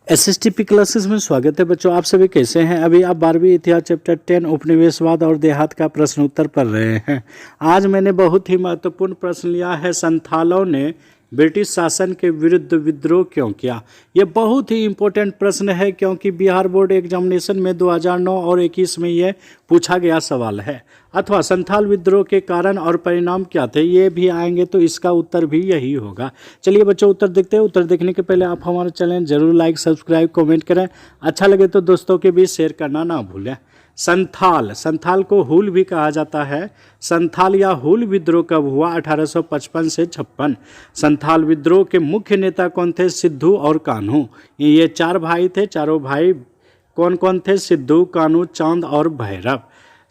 एसएसटीपी classes में स्वागत है बच्चों। आप सभी कैसे हैं? अभी आप 12वीं इतिहास चैप्टर 10 उपनिवेशवाद और देहात का प्रश्न उत्तर पढ़ रहे हैं। आज मैंने बहुत ही महत्वपूर्ण प्रश्न लिया है, संथालों ने ब्रिटिश शासन के विरुद्ध विद्रोह क्यों किया। ये बहुत ही इम्पोर्टेंट प्रश्न है क्योंकि बिहार बोर्ड एग्जामिनेशन में 2009 और 21 में यह पूछा गया सवाल है। अथवा संथाल विद्रोह के कारण और परिणाम क्या थे, ये भी आएंगे तो इसका उत्तर भी यही होगा। चलिए बच्चों उत्तर देखते हैं। उत्तर देखने के पहले आप हमारा चैनल जरूर लाइक सब्सक्राइब कमेंट करें। अच्छा लगे तो दोस्तों के बीच शेयर करना ना भूलें। संथाल को हूल भी कहा जाता है। संथाल या हूल विद्रोह कब हुआ? 1855 से 56। संथाल विद्रोह के मुख्य नेता कौन थे? सिद्धू और कान्हू। ये चार भाई थे। चारों भाई कौन कौन थे? सिद्धू, कान्हू, चांद और भैरव।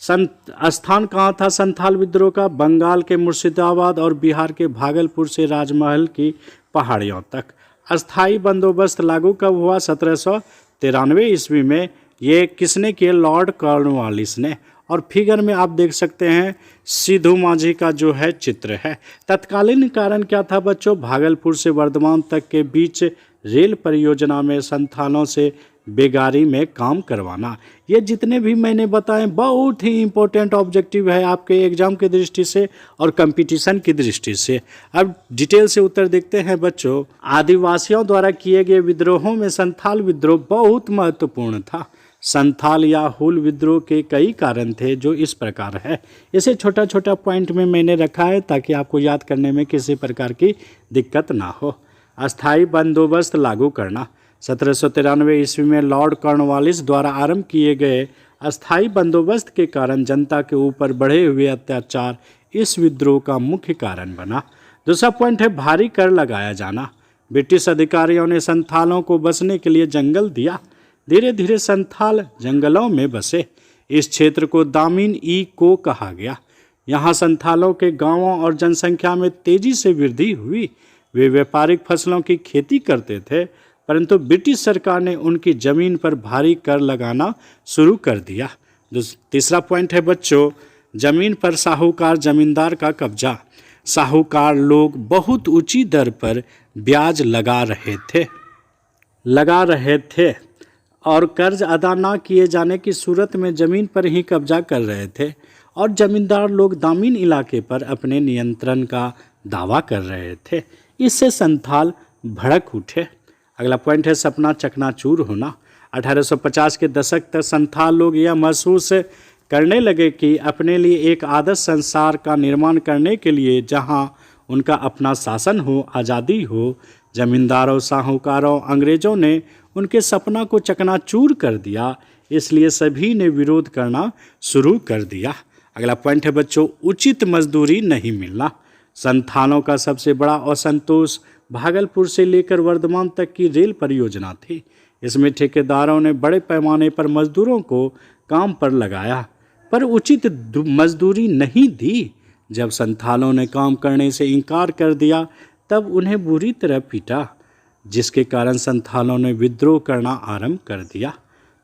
स्थान कहाँ था संथाल विद्रोह का? बंगाल के मुर्शिदाबाद और बिहार के भागलपुर से राजमहल की पहाड़ियों तक। अस्थाई बंदोबस्त लागू कब हुआ? 1793 ईस्वी में। ये किसने किए? लॉर्ड कॉर्नवालिस ने। और फिगर में आप देख सकते हैं सिद्धू माझी का जो है चित्र है। तत्कालीन कारण क्या था बच्चों? भागलपुर से वर्धमान तक के बीच रेल परियोजना में संथालों से बेगारी में काम करवाना। ये जितने भी मैंने बताए बहुत ही इम्पोर्टेंट ऑब्जेक्टिव है आपके एग्जाम की दृष्टि से और कंपटीशन की दृष्टि से। अब डिटेल से उत्तर देखते हैं बच्चों। आदिवासियों द्वारा किए गए विद्रोहों में संथाल विद्रोह बहुत महत्वपूर्ण था। संथाल या हूल विद्रोह के कई कारण थे जो इस प्रकार है। इसे छोटा छोटा पॉइंट में मैंने रखा है ताकि आपको याद करने में किसी प्रकार की दिक्कत ना हो। अस्थाई बंदोबस्त लागू करना। 1793 ईस्वी में लॉर्ड कॉर्नवालिस द्वारा आरंभ किए गए अस्थाई बंदोबस्त के कारण जनता के ऊपर बढ़े हुए अत्याचार इस विद्रोह का मुख्य कारण बना। दूसरा पॉइंट है भारी कर लगाया जाना। ब्रिटिश अधिकारियों ने संथालों को बसने के लिए जंगल दिया। धीरे धीरे संथाल जंगलों में बसे। इस क्षेत्र को दामिन ई को कहा गया। यहाँ संथालों के गांवों और जनसंख्या में तेजी से वृद्धि हुई। वे व्यापारिक फसलों की खेती करते थे, परंतु ब्रिटिश सरकार ने उनकी ज़मीन पर भारी कर लगाना शुरू कर दिया। तीसरा पॉइंट है बच्चों, ज़मीन पर साहूकार जमींदार का कब्जा। साहूकार लोग बहुत ऊंची दर पर ब्याज लगा रहे थे और कर्ज अदा न किए जाने की सूरत में ज़मीन पर ही कब्जा कर रहे थे और जमींदार लोग दामिन इलाके पर अपने नियंत्रण का दावा कर रहे थे। इससे संथाल भड़क उठे। अगला पॉइंट है सपना चकनाचूर होना। 1850 के दशक तक संथाल लोग यह महसूस करने लगे कि अपने लिए एक आदर्श संसार का निर्माण करने के लिए जहां उनका अपना शासन हो, आज़ादी हो, जमींदारों, साहूकारों, अंग्रेज़ों ने उनके सपना को चकनाचूर कर दिया। इसलिए सभी ने विरोध करना शुरू कर दिया। अगला पॉइंट है बच्चों, उचित मजदूरी नहीं मिलना। संथालों का सबसे बड़ा असंतोष भागलपुर से लेकर वर्धमान तक की रेल परियोजना थी। इसमें ठेकेदारों ने बड़े पैमाने पर मजदूरों को काम पर लगाया पर उचित मजदूरी नहीं दी। जब संथालों ने काम करने से इनकार कर दिया तब उन्हें बुरी तरह पीटा, जिसके कारण संथालों ने विद्रोह करना आरंभ कर दिया।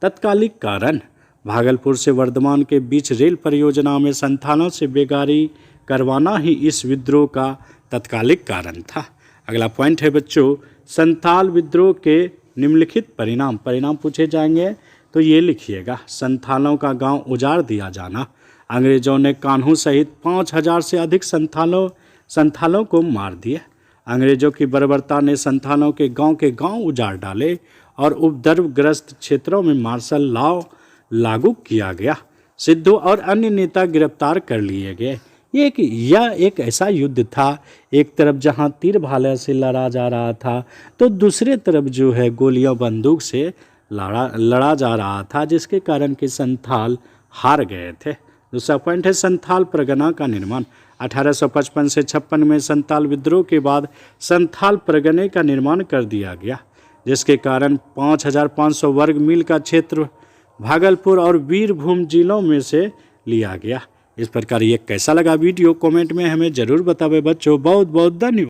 तत्कालिक कारण, भागलपुर से वर्धमान के बीच रेल परियोजना में संथालों से बेगारी करवाना ही इस विद्रोह का तत्कालिक कारण था। अगला पॉइंट है बच्चों, संथाल विद्रोह के निम्नलिखित परिणाम पूछे जाएंगे तो ये लिखिएगा। संथालों का गांव उजाड़ दिया जाना। अंग्रेजों ने कान्हू सहित 5000 से अधिक संथालों को मार दिया। अंग्रेजों की बर्बरता ने संथालों के गांव उजाड़ डाले और उपद्रवग्रस्त क्षेत्रों में मार्शल लॉ लागू किया गया। सिद्धू और अन्य नेता गिरफ्तार कर लिए गए। यह एक ऐसा युद्ध था, एक तरफ जहां तीर भाले से लड़ा जा रहा था तो दूसरे तरफ जो है गोलियां बंदूक से लड़ा जा रहा था, जिसके कारण कि संथाल हार गए थे। दूसरा पॉइंट है संथाल परगना का निर्माण। 1855 से 56 में संथाल विद्रोह के बाद संथाल परगने का निर्माण कर दिया गया, जिसके कारण 5500 वर्ग मील का क्षेत्र भागलपुर और वीरभूम जिलों में से लिया गया। इस प्रकार ये कैसा लगा वीडियो कमेंट में हमें ज़रूर बतावें बच्चों। बहुत बहुत धन्यवाद।